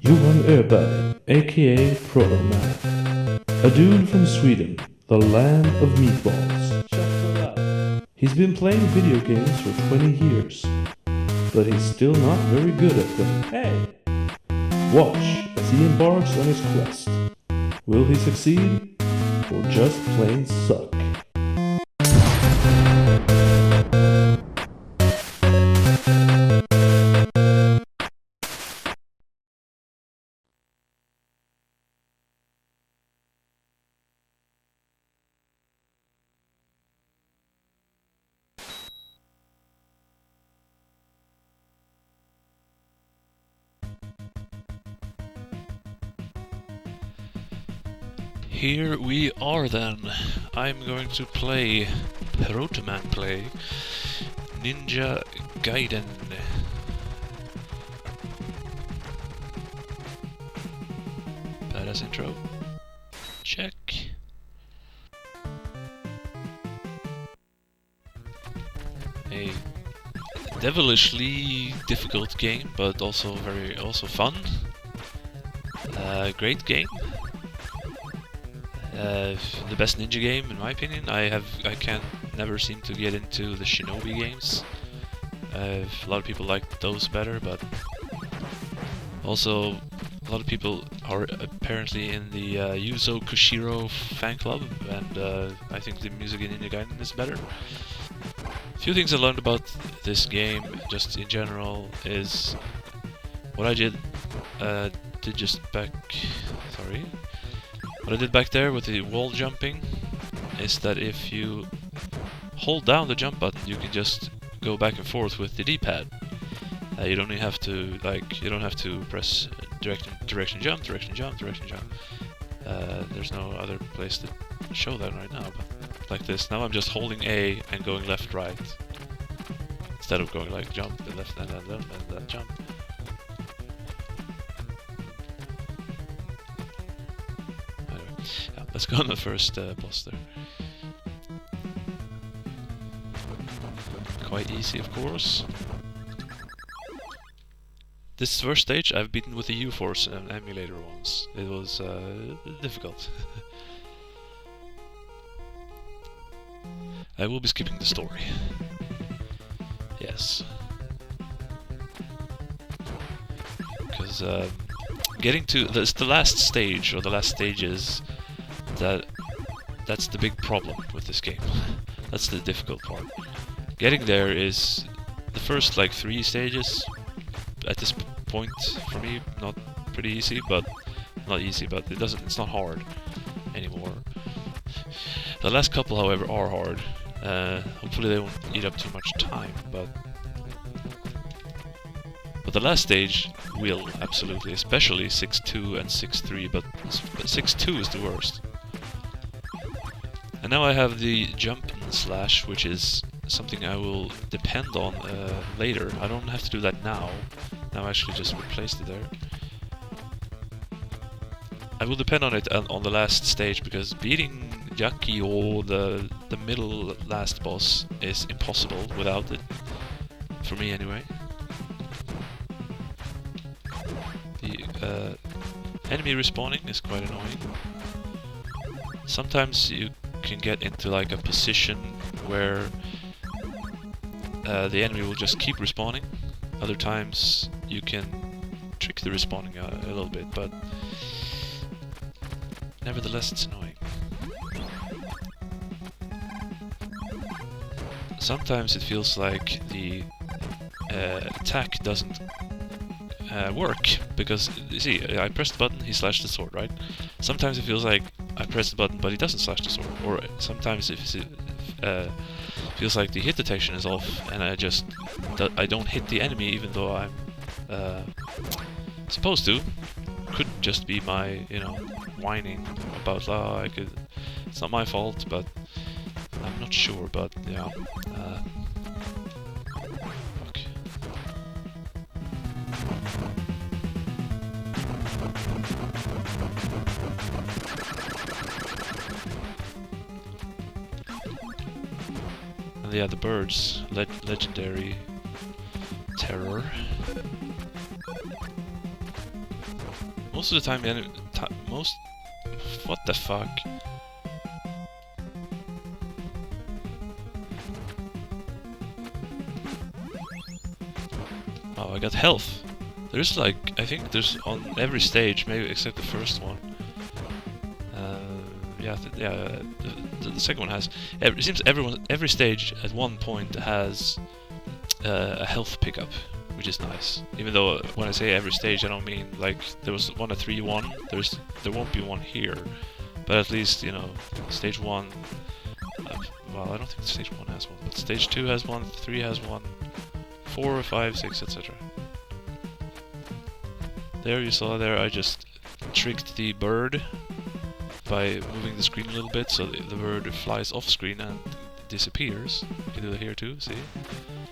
Johan Öberg, aka Protoman. A dude from Sweden, the land of meatballs. He's been playing video games for 20 years, but he's still not very good at them. Hey! Watch as he embarks on his quest. Will he succeed, or just plain suck? Here we are then. I'm going to play Protoman Ninja Gaiden. Badass intro. Check. A devilishly difficult game, but also fun. Great game. The best ninja game in my opinion. I can never seem to get into the shinobi games. A lot of people like those better, but also a lot of people are apparently in the Yuzo Koshiro fan club, and I think the music in Ninja Gaiden is better. A few things I learned about this game, just in general, is what I did What I did back there with the wall jumping is that if you hold down the jump button, you can just go back and forth with the D-pad. You don't have to press direction jump. There's no other place to show that right now, but like this. Now I'm just holding A and going left, right, instead of going like jump and left and then jump. Let's go on the first boss there. Quite easy, of course. This first stage I've beaten with the U-Force emulator once. It was difficult. I will be skipping the story. Yes. Because getting to the last stage, or the last stages, that's the big problem with this game. That's the difficult part. Getting there is the first like 3 stages at this point for me not pretty easy, but it's not hard anymore. The last couple, however, are hard. Hopefully they won't eat up too much time, but the last stage will, absolutely, especially 6-2 and 6-3, but 6-2 is the worst. And now I have the jump and slash, which is something I will depend on later. I don't have to do that now. Now I actually just replaced it there. I will depend on it on the last stage, because beating Yaki, or the middle last boss, is impossible without it. For me anyway. The enemy respawning is quite annoying. Sometimes you can get into like a position where the enemy will just keep respawning. Other times you can trick the respawning a little bit, but nevertheless it's annoying. Sometimes it feels like the attack doesn't work, because you see, I pressed the button, he slashed the sword, right? Sometimes it feels like I press the button but he doesn't slash the sword, or sometimes it feels like the hit detection is off and I don't hit the enemy even though I'm supposed to. Could just be my, whining about, it's not my fault, but I'm not sure, but yeah. Fuck. And yeah, the birds, legendary terror. most of the time, what the fuck? Oh, I got health. There's like, I think there's on every stage, maybe except the first one. The second one has. It seems every stage at one point has a health pickup, which is nice. Even though when I say every stage, I don't mean like there was one at 3-1. There won't be one here, but at least you know stage 1. Well, I don't think stage 1 has one, but stage 2 has one, 3 has one, 4, 5, 6, etc. There you saw there. I just tricked the bird by moving the screen a little bit, so the bird flies off screen and disappears. You can do that here too, see?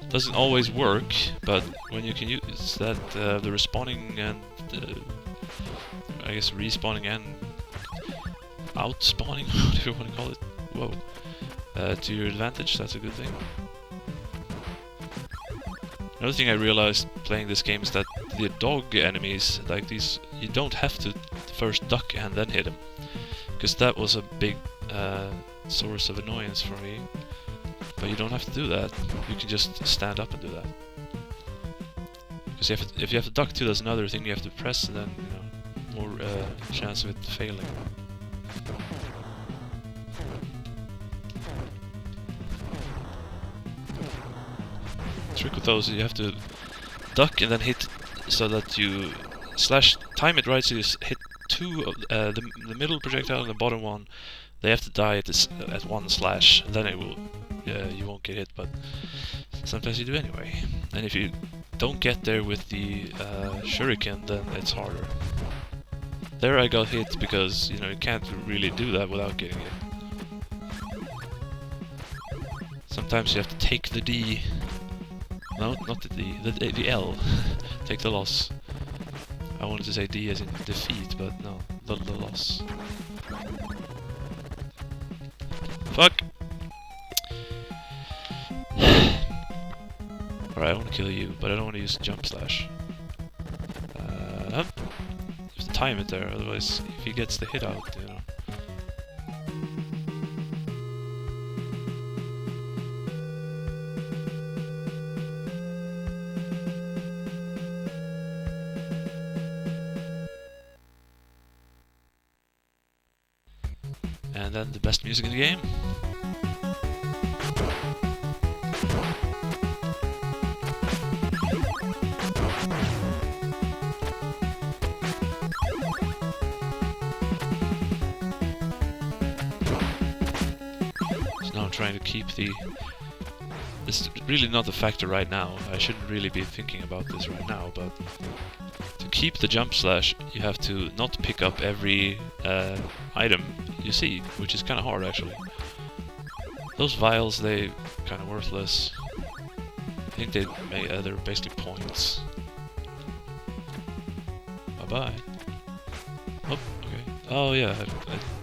Doesn't always work, but when you can use that, the respawning and I guess respawning and outspawning, whatever you want to call it, whoa, to your advantage, that's a good thing. Another thing I realized playing this game is that the dog enemies, like these, you don't have to first duck and then hit them. Because that was a big source of annoyance for me. But you don't have to do that. You can just stand up and do that. Because if you have to duck too, there's another thing you have to press, and then you know, more chance of it failing. The trick with those is you have to duck and then hit so that you time it right, so you hit two of the middle projectile and the bottom one. They have to die at one slash. Then it will, you won't get hit, but sometimes you do anyway. And if you don't get there with the shuriken, then it's harder. There I got hit because you can't really do that without getting hit. Sometimes you have to take the D. No, not the D. The L. Take the loss. I wanted to say D as in defeat, but no, the loss. Fuck! Alright, I want to kill you, but I don't want to use jump slash. You have to time it there, otherwise if he gets the hit out, And then the best music in the game. So now I'm trying to keep the... This is really not a factor right now. I shouldn't really be thinking about this right now, but... To keep the jump slash, you have to not pick up every item you see, which is kind of hard actually. Those vials, they kind of worthless. I think they're basically points. Bye bye. Oh, okay. Oh yeah,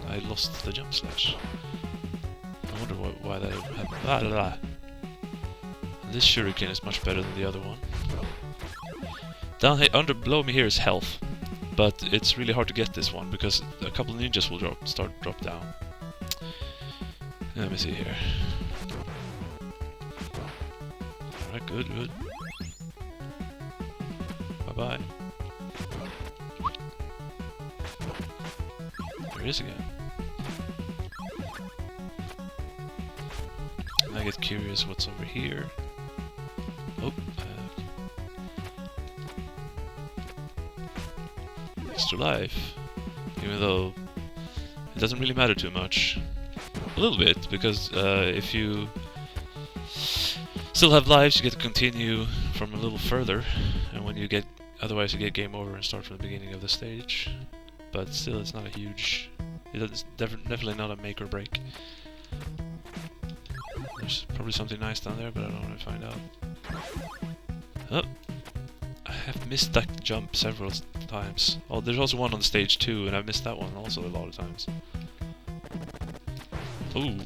I lost the jump slash. I wonder why that happened. This shuriken is much better than the other one. Down here, below me here is health. But it's really hard to get this one because a couple of ninjas will drop down. Let me see here. Alright, good. Bye bye. There it is again. And I get curious what's over here. Oh, extra life, even though it doesn't really matter too much. A little bit, because if you still have lives, you get to continue from a little further, and when you get, otherwise you get game over and start from the beginning of the stage. But still, it's not a huge, it's definitely not a make or break. There's probably something nice down there, but I don't want to find out. Oh, I have missed that jump several times. Oh, there's also one on stage 2, and I've missed that one also a lot of times. Ooh.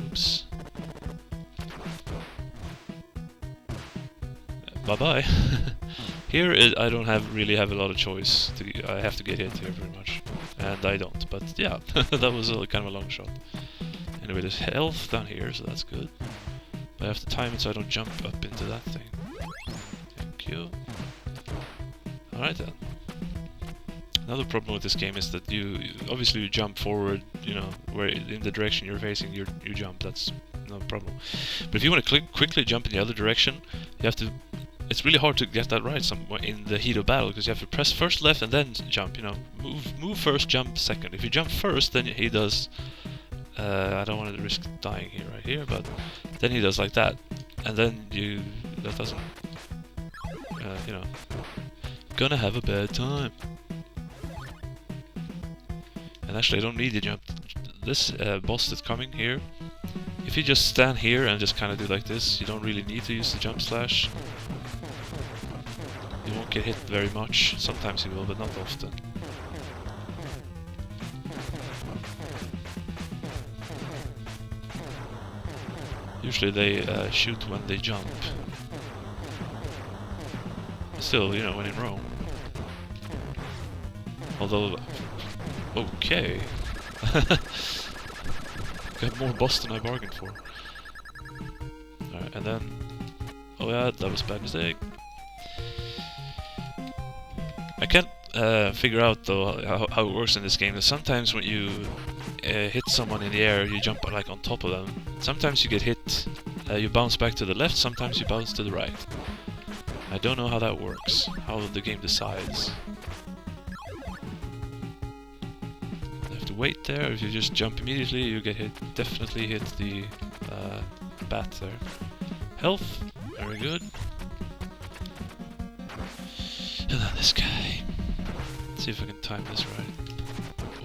Oops. Bye-bye. Here I don't really have a lot of choice. I have to get hit here pretty much, and I don't. But yeah, that was kind of a long shot. Anyway, there's health down here, so that's good. But I have to time it so I don't jump up into that thing. Thank you. Alright then. Another problem with this game is that obviously you jump forward, you know, where in the direction you're facing, you jump. That's no problem. But if you want to quickly jump in the other direction, you have to. It's really hard to get that right somewhere in the heat of battle, because you have to press first left and then jump. You know, move first, jump second. If you jump first, then he does. I don't want to risk dying here, right here, but then he does like that, and then that doesn't. You know, gonna have a bad time. And actually, I don't need to jump. This boss that's coming here, if you just stand here and just kind of do like this, you don't really need to use the jump slash. You won't get hit very much. Sometimes you will, but not often. Usually they shoot when they jump. Still, you know, when in Rome. Although... Okay. Got more boss than I bargained for. Alright, and then... Oh yeah, that was a bad mistake. I can't figure out, though, how it works in this game. That sometimes when you hit someone in the air, you jump like on top of them. Sometimes you get hit, you bounce back to the left, sometimes you bounce to the right. I don't know how that works, how the game decides. You have to wait there. If you just jump immediately, you get hit. Definitely hit the bat there. Health, very good. And then this guy. Let's see if I can time this right.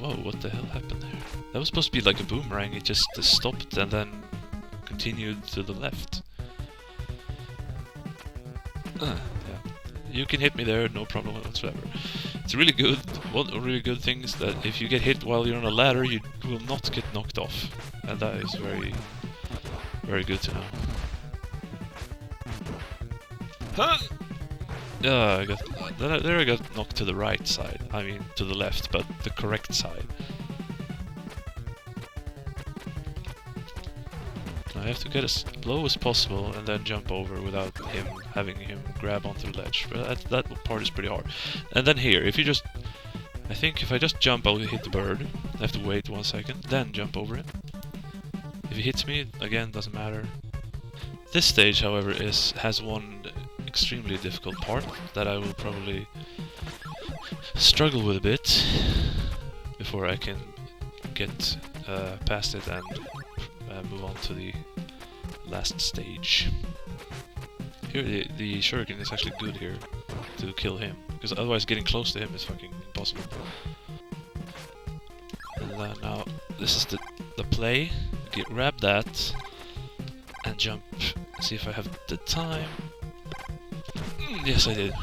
Whoa, what the hell happened there? That was supposed to be like a boomerang. It just stopped and then continued to the left. Yeah. You can hit me there, no problem whatsoever. It's really good. One really good thing is that if you get hit while you're on a ladder, you will not get knocked off. And that is very, very good to know. Huh! I got there. I got knocked to the right side. I mean, to the left, but the correct side. I have to get as low as possible and then jump over without having him grab onto the ledge. But that part is pretty hard. And then here, if you just... I think if I just jump, I'll hit the bird. I have to wait 1 second, then jump over him. If he hits me, again, doesn't matter. This stage, however, has one extremely difficult part that I will probably struggle with a bit before I can get past it and move on to the last stage. Here the shuriken is actually good here to kill him, because otherwise getting close to him is fucking impossible. And then now this is the play. Grab that and jump. See if I have the time. Yes, I did.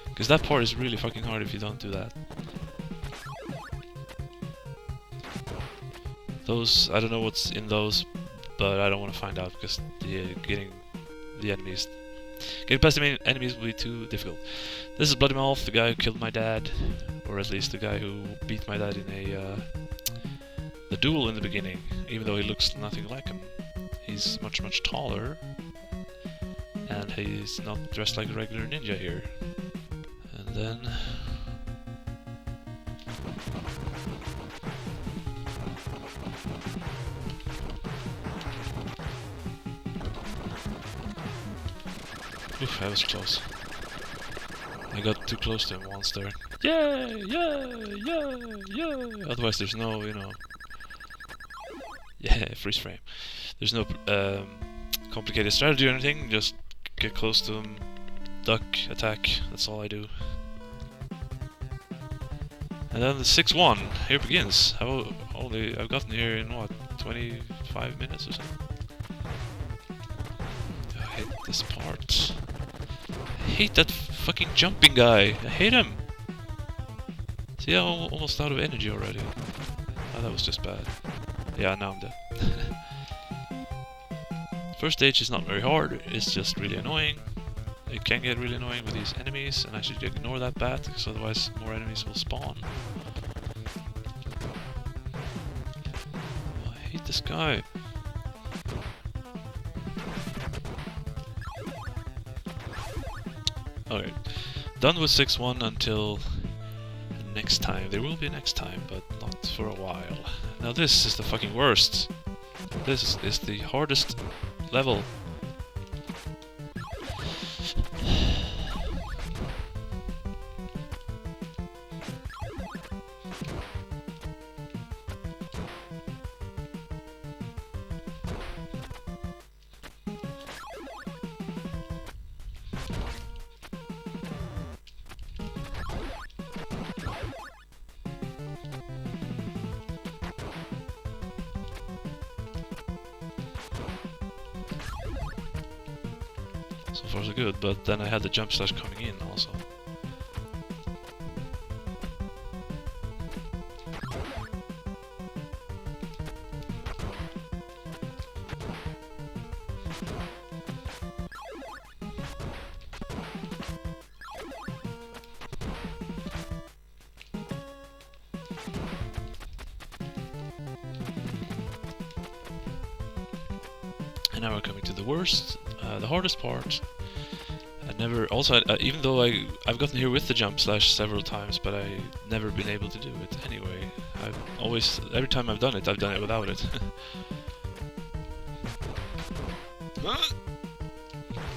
Because that part is really fucking hard if you don't do that. Those, I don't know what's in those, but I don't want to find out because getting past the enemies will be too difficult. This is Bloody Mouth, the guy who killed my dad, or at least the guy who beat my dad in the duel in the beginning, even though he looks nothing like him. He's much taller, and he's not dressed like a regular ninja here. And then... Oof, that was close. I got too close to him once there. Yeah! Otherwise there's no, you know... Yeah, freeze frame. There's no complicated strategy or anything, just get close to him, duck, attack, that's all I do. And then the 6-1, here begins. I've gotten here in what, 25 minutes or something? I hate this part. I hate that fucking jumping guy, I hate him! See, I'm almost out of energy already. Oh, that was just bad. Yeah, now I'm dead. First stage is not very hard, it's just really annoying. it can get really annoying with these enemies, and I should ignore that bat, because otherwise more enemies will spawn. Oh, I hate this guy. Okay, done with 6-1 until next time. There will be next time, but not for a while. Now this is the fucking worst. This is the hardest level. So far so good, but then I had the jump slash coming in also. And now we're coming to the worst, the hardest part. Even though I've gotten here with the jump slash several times, but I've never been able to do it anyway. Every time I've done it without it.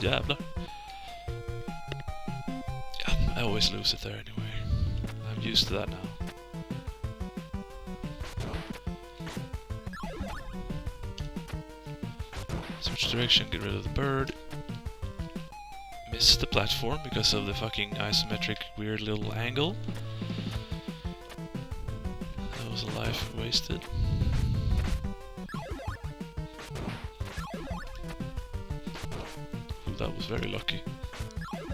Yeah, I always lose it there anyway. I'm used to that now. Switch direction, get rid of the bird. Missed the platform because of the fucking isometric weird little angle. That was a life wasted. Ooh, that was very lucky.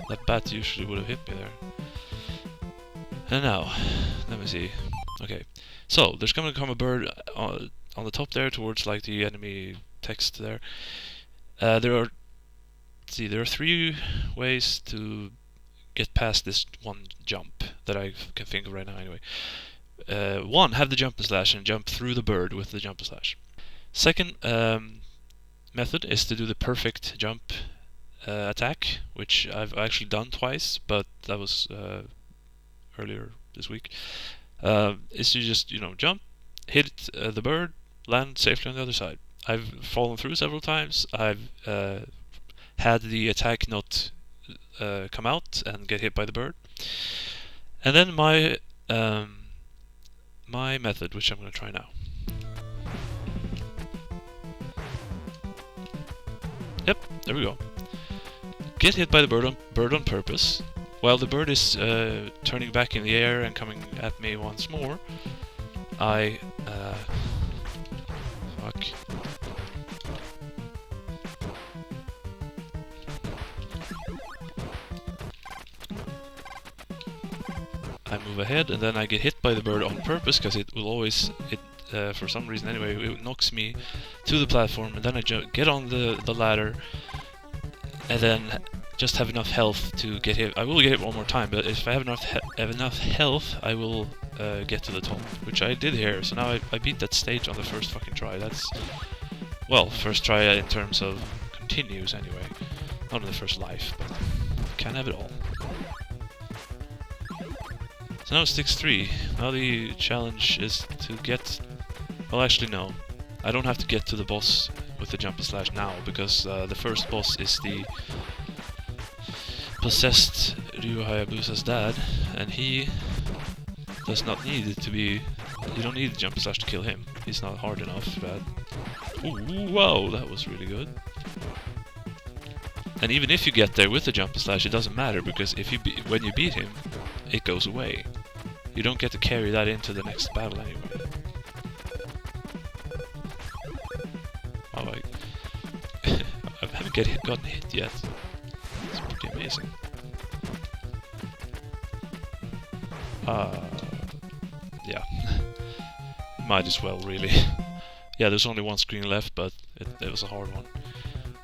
That bat usually would have hit me there. And now, let me see. Okay, so there's going to come a bird on the top there towards like the enemy text there. There are 3 ways to get past this one jump that I can think of right now anyway. 1, have the jump and slash and jump through the bird with the jump and slash. Second method is to do the perfect jump attack, which I've actually done twice, but that was earlier this week. Is to just, jump, hit the bird, land safely on the other side. I've fallen through several times. I've had the attack not come out and get hit by the bird. And then my method, which I'm going to try now. Yep, there we go. Get hit by the bird on purpose. While the bird is turning back in the air and coming at me once more, I move ahead, and then I get hit by the bird on purpose, because it will always, for some reason anyway, it knocks me to the platform, and then I get on the ladder, and then just have enough health to get hit. I will get hit one more time, but if I have enough health, I will get to the top, which I did here. So now I beat that stage on the first fucking try. That's, well, first try in terms of continues anyway, not in the first life, but can't have it all. So now it's 6-3. Now the challenge is to get... Well, actually no. I don't have to get to the boss with the jump and slash now, because the first boss is the possessed Ryu Hayabusa's dad, and he does not need it to be... You don't need the jump and slash to kill him. He's not hard enough for that. Ooh, wow, that was really good. And even if you get there with the jump and slash, it doesn't matter, because if when you beat him, it goes away. You don't get to carry that into the next battle anyway. Oh, I haven't gotten hit yet. It's pretty amazing. Yeah. Might as well, really. Yeah, there's only one screen left, but it was a hard one.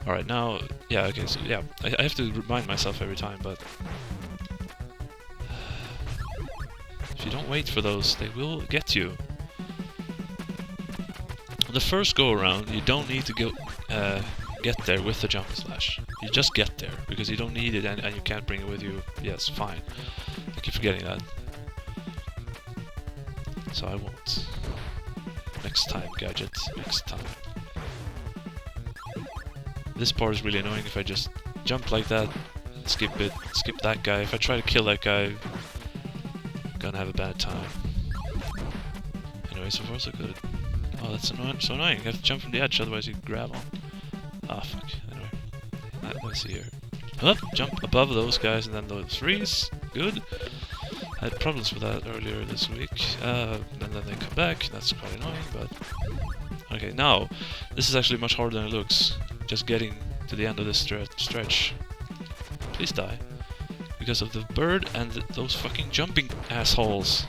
Alright, now Yeah, okay, so yeah, I have to remind myself every time, but if you don't wait for those, they will get you. The first go around, you don't need to go get there with the jump slash. You just get there because you don't need it and you can't bring it with you. Yes, fine. I keep forgetting that. So I won't. Next time, gadget. Next time. This part is really annoying if I just jump like that, skip it, skip that guy. If I try to kill that guy, I'm gonna have a bad time. Anyway, so far so good. Oh, that's so annoying. You have to jump from the edge, otherwise you grab on. Ah, fuck. Anyway. Let's see here. Up, jump above those guys and then those freeze. Good. I had problems with that earlier this week. And then they come back. That's quite annoying, but... Okay, now, this is actually much harder than it looks. Just getting to the end of this stretch. Please die. Because of the bird and those fucking jumping assholes.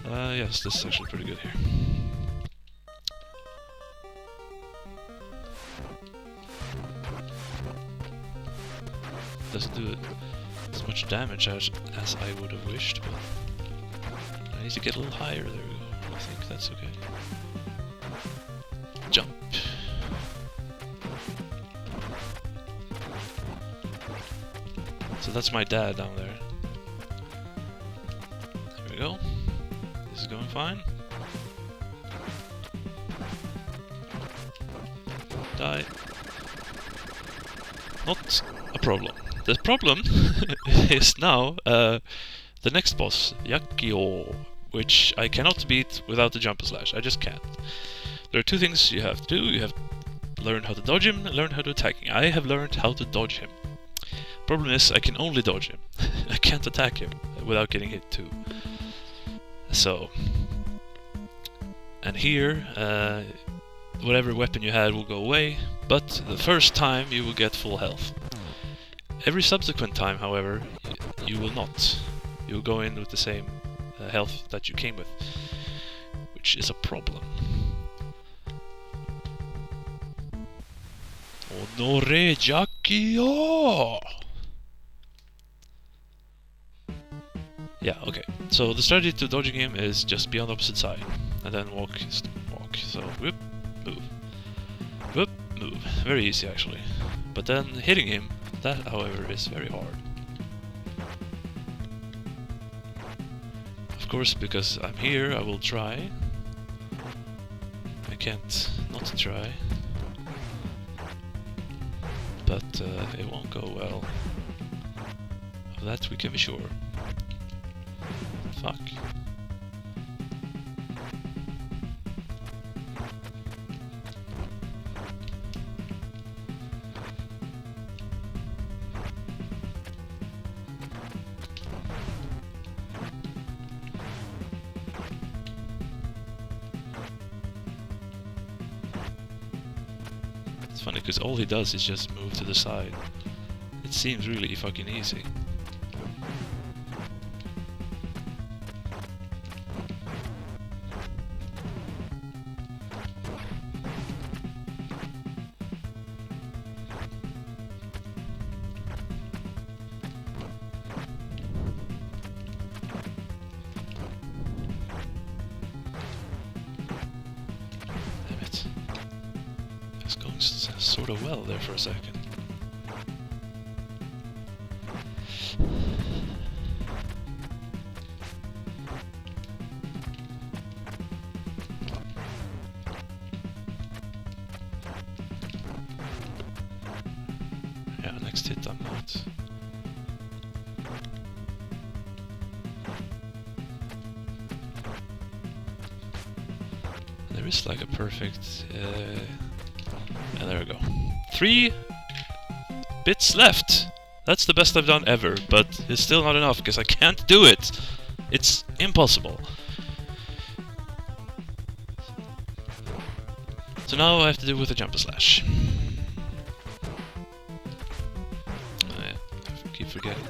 Yes, this is actually pretty good here. Doesn't do as much damage as I would have wished, but I need to get a little higher. There we go. I think that's okay. Jump. So that's my dad down there. There we go. This is going fine. Die. Not a problem. The problem is now the next boss, Yakio, which I cannot beat without the jump slash. I just can't. There are two things you have to do. You have to learn how to dodge him and learn how to attack him. I have learned how to dodge him. Problem is, I can only dodge him. I can't attack him without getting hit too. So, and here, whatever weapon you had will go away, but the first time you will get full health. Every subsequent time, however, you will not. You will go in with the same health that you came with, which is a problem. Honore Jakio! Yeah, okay. So the strategy to dodging him is just be on the opposite side, and then walk. So whoop, move, whoop, move. Very easy actually. But then hitting him, that however is very hard. Of course, because I'm here, I will try. I can't not try. But it won't go well. Of that we can be sure. Fuck. It's funny because all he does is just move to the side. It seems really fucking easy. Going sort of well there for a second. Yeah, next hit I'm not. There is like a perfect and there we go. 3 bits left! That's the best I've done ever, but it's still not enough, because I can't do it! It's impossible. So now I have to do it with a jump slash. I keep forgetting.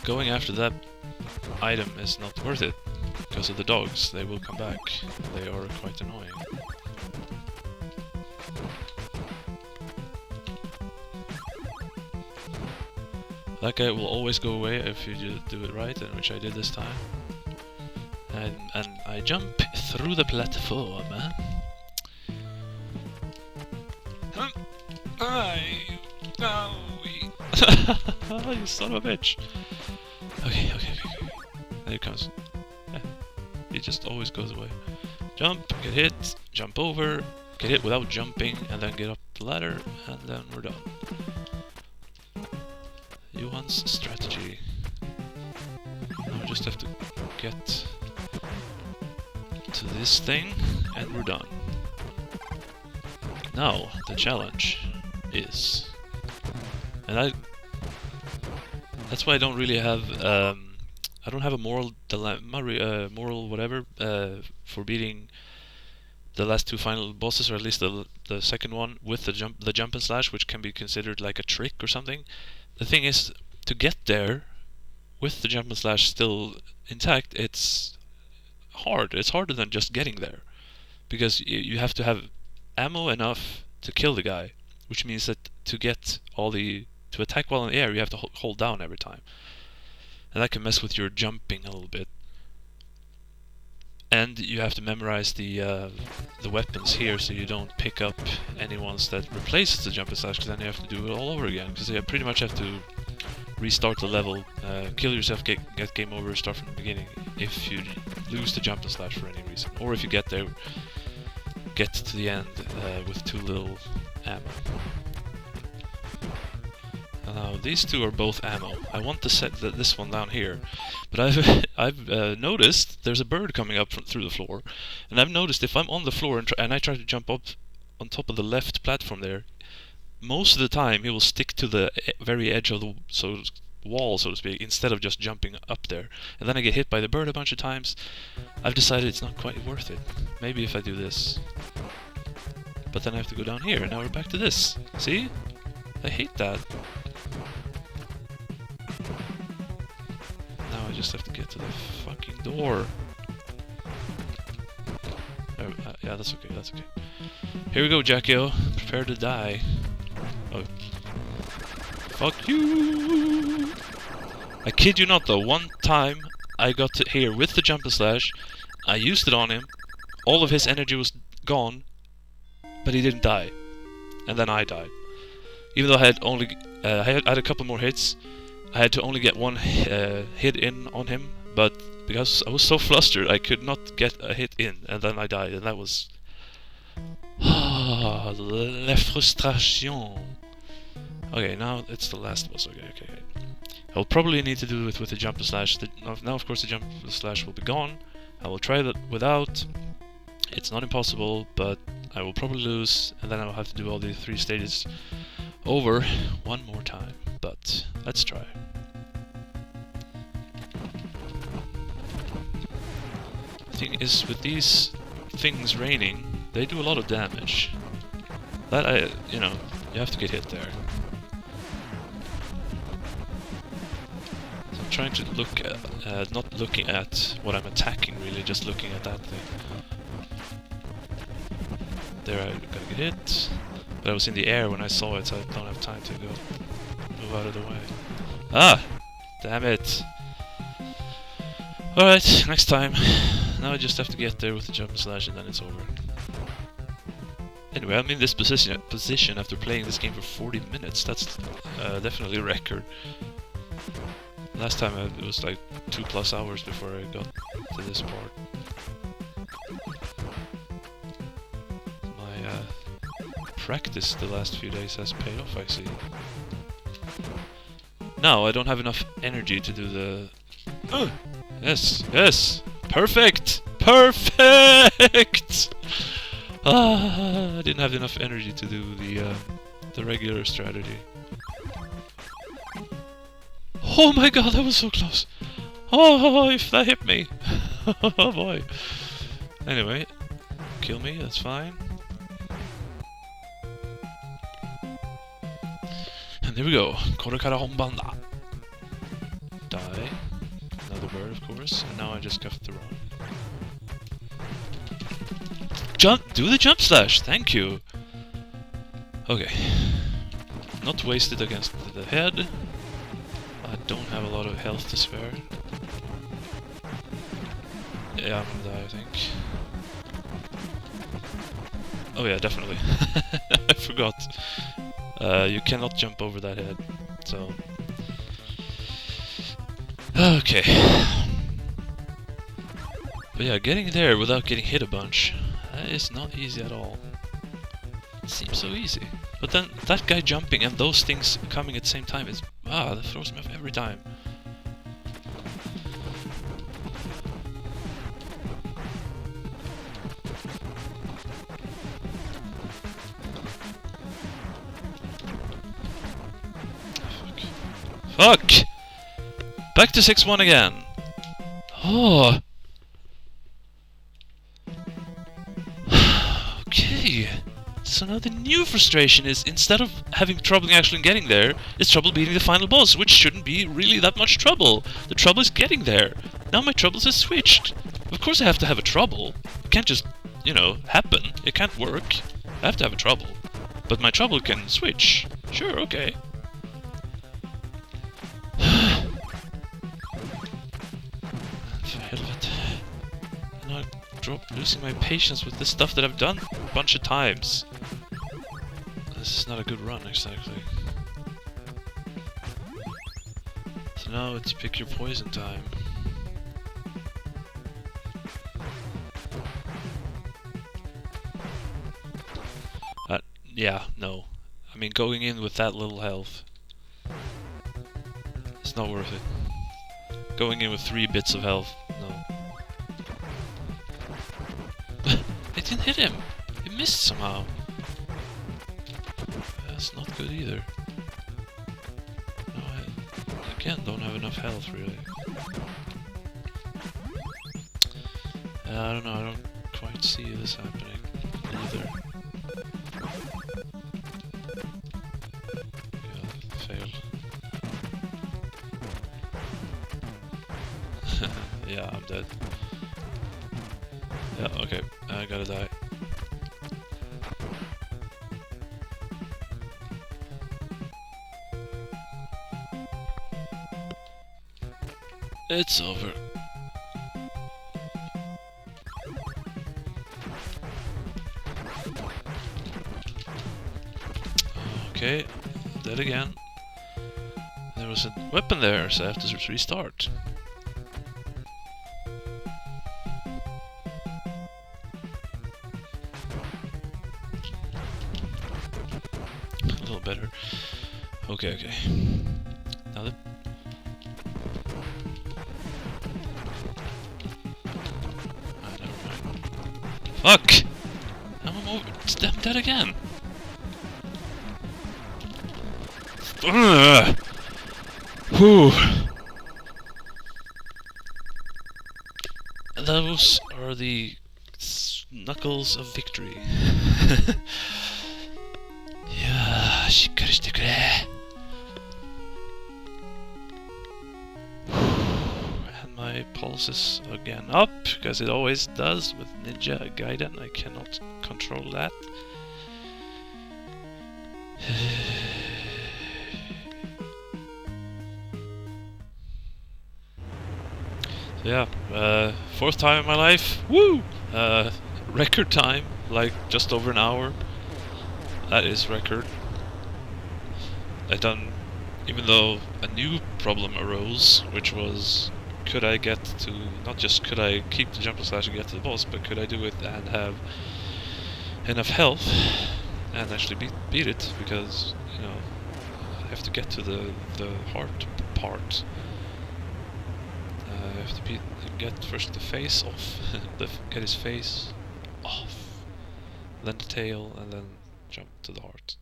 Going after that item is not worth it, because of the dogs. They will come back. They are quite annoying. That guy will always go away if you do it right, and which I did this time. And I jump through the platform. You son of a bitch. Okay. There it comes. Yeah. He just always goes away. Jump, get hit, jump over, get hit without jumping, and then get up the ladder, and then we're done. Johan's strategy. Now we just have to get to this thing, and we're done. Now, the challenge is... And that's why I don't really have... I don't have a moral dilemma, moral whatever, for beating the last two final bosses, or at least the second one with the jump and slash, which can be considered like a trick or something. The thing is, to get there with the jump and slash still intact, it's hard. It's harder than just getting there, because you have to have ammo enough to kill the guy, which means that to attack while in the air, you have to hold down every time. And that can mess with your jumping a little bit. And you have to memorize the weapons here, so you don't pick up any ones that replaces the jump and slash, because then you have to do it all over again. Because you pretty much have to restart the level, kill yourself, get game over, start from the beginning, if you lose the jump and slash for any reason. Or if you get to the end with too little ammo. Now these two are both ammo. I want to set this one down here, but I've noticed there's a bird coming up through the floor, and I've noticed if I'm on the floor and I try to jump up on top of the left platform there, most of the time he will stick to the very edge of the wall, so to speak, instead of just jumping up there, and then I get hit by the bird a bunch of times. I've decided it's not quite worth it. Maybe if I do this, but then I have to go down here, and now we're back to this. See? I hate that. Now I just have to get to the fucking door. Oh, yeah, that's okay, that's okay. Here we go, Jacko. Prepare to die. Oh. Fuck you! I kid you not though, one time I got to here with the jump and slash, I used it on him, all of his energy was gone, but he didn't die. And then I died. Even though I had only I had a couple more hits, I had to only get one hit in on him, but because I was so flustered, I could not get a hit in, and then I died, and that was... la frustration. Okay, now it's the last boss. Okay. I'll probably need to do it with the jump and slash. Now, of course, the jump and slash will be gone. I will try that without. It's not impossible, but I will probably lose, and then I will have to do all the 3 stages over one more time. But let's try. The thing is, with these things raining, they do a lot of damage. That you have to get hit there. So I'm trying to look at, not looking at what I'm attacking really, just looking at that thing. There I gotta get hit, but I was in the air when I saw it, so I don't have time to go move out of the way. Ah! Damn it! Alright, next time. Now I just have to get there with the jump and slash, and then it's over. Anyway, I'm in this position after playing this game for 40 minutes. That's definitely a record. Last time it was like 2+ hours before I got to this part. My practice the last few days has paid off, I see. Now I don't have enough energy to do the... Yes! Perfect! Perfect! I didn't have enough energy to do the regular strategy. Oh my god, that was so close! Oh, if that hit me! Oh boy! Anyway, kill me, that's fine. And there we go. Korekara Honbanda. Die. Another bird, of course. And now I just have to run. Jump! Do the jump slash! Thank you! Okay. Not wasted against the head. don't have a lot of health to spare. Yeah, I'm gonna die, I think. Oh yeah, definitely. I forgot. You cannot jump over that head, so... Okay. But yeah, getting there without getting hit a bunch, that is not easy at all. It seems so easy. But then, that guy jumping and those things coming at the same time is... that throws me off every time. Fuck! Back to 6-1 again! Oh! Okay. So now the new frustration is, instead of having trouble actually getting there, it's trouble beating the final boss, which shouldn't be really that much trouble. The trouble is getting there. Now my troubles have switched. Of course I have to have a trouble. It can't just, you know, happen. It can't work. I have to have a trouble. But my trouble can switch. Sure, okay. For hell of it. I'm not losing my patience with this stuff that I've done a bunch of times. This is not a good run, exactly. So now it's pick your poison time. Yeah, no. I mean, going in with that little health, it's not worth it. Going in with 3 bits of health, no. It didn't hit him! It missed somehow. That's not good either. No, I again don't have enough health, really. I don't know, I don't quite see this happening either. Yeah, I'm dead. Yeah, okay, I gotta die. It's over. Okay, dead again. There was a weapon there, so I have to restart. A little better. Okay, okay. Now the... never mind. Fuck! I'm over. I'm dead again. Whew. And those are the knuckles of victory. Yeah, shikari shite kure. And my pulse is again up, because it always does with Ninja Gaiden. I cannot control that. Yeah, 4th time in my life. Woo! Record time, like just over an hour. That is record. I done, even though a new problem arose, which was, could I get to, not just could I keep the jump and slash and get to the boss, but could I do it and have enough health and actually beat it, because, you know, I have to get to the heart part. I have to get first the face off, get his face off, then the tail, and then jump to the heart.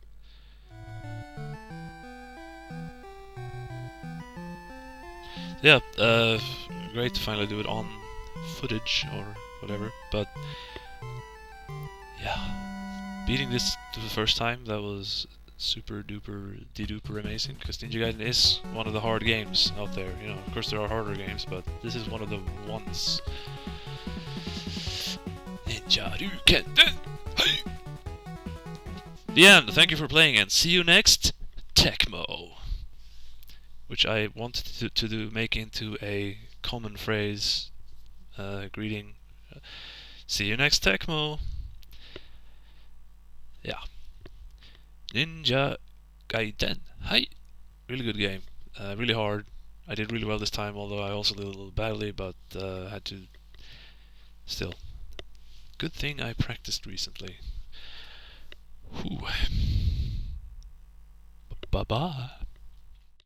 Yeah, great to finally do it on footage or whatever, but yeah, beating this the first time, that was super duper de-duper amazing, because Ninja Gaiden is one of the hard games out there. You know, of course there are harder games, but this is one of the ones. Ninja Gaiden. Hey! The end. Thank you for playing, and see you next Tecmo. which I wanted to make into a common phrase, greeting. See you next Tecmo. Yeah. Ninja Gaiden. Hi. Really good game. Really hard. I did really well this time, although I also did a little badly, but had to. Still. Good thing I practiced recently. Whew. Bye bye.